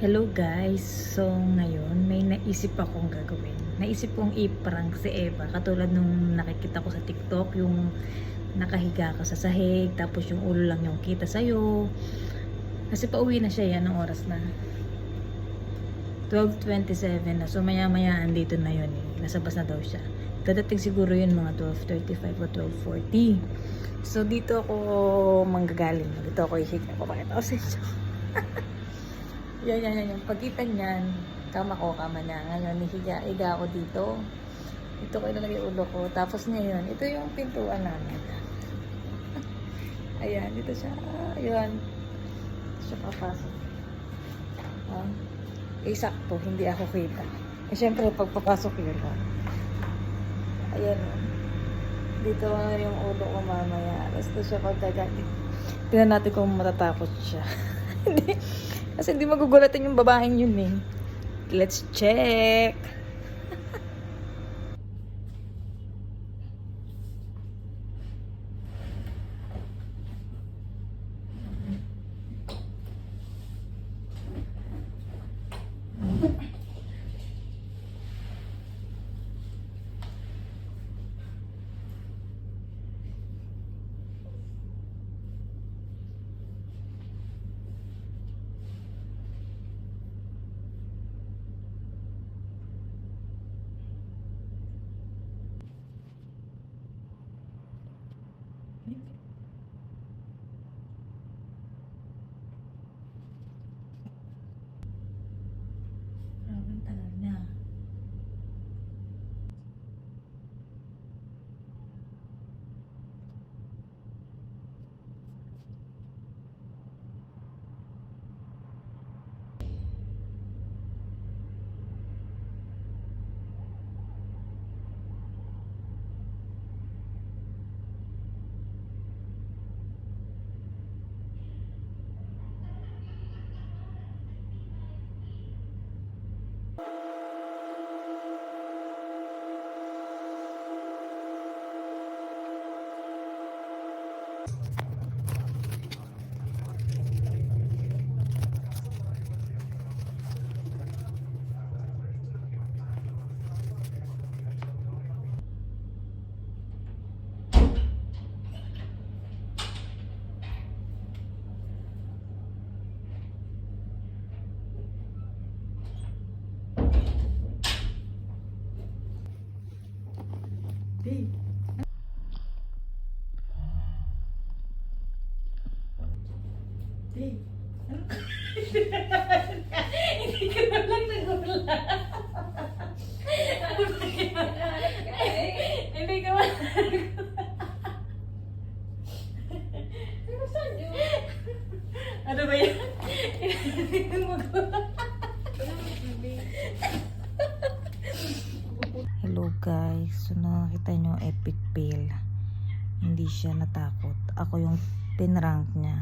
Hello guys! So ngayon may naisip akong gagawin. Naisip kong i-prank si Eva katulad nung nakikita ko sa TikTok, yung nakahiga ka sa sahig tapos yung ulo lang yung kita sa'yo. Kasi pauwi na siya yan ng oras na 12:27 na. So maya maya andito na yun eh. Nasa bus na daw siya. Dadating siguro yun mga 12:35 o 12:40. So dito ako manggagaling. Dito ako ihiga. Papakita ko sa inyo. Yan. Pagkitan niyan, kama niya. Ngayon, higa ako dito. Ito ko ilalagay ulo ko. Tapos ngayon, ito yung pintuan namin. Ayan, dito siya. Ayan. Dito siya papasok. Sakto, hindi ako kita. Siyempre, pagpapasok yun. Ayan. Dito yung ulo ko mamaya. Tapos siya pagkagalit. Tingnan natin kung matatakot siya. Kasi hindi magugulatan yung babaeng yun eh. Let's check! Grabe tagal niya. Hey. Hey. Hindi ka na lang nagula. Hindi ka na ano ba yan? Hello guys, so nakakita nyo epic fail. Hindi siya natakot. Ako yung pinrank niya.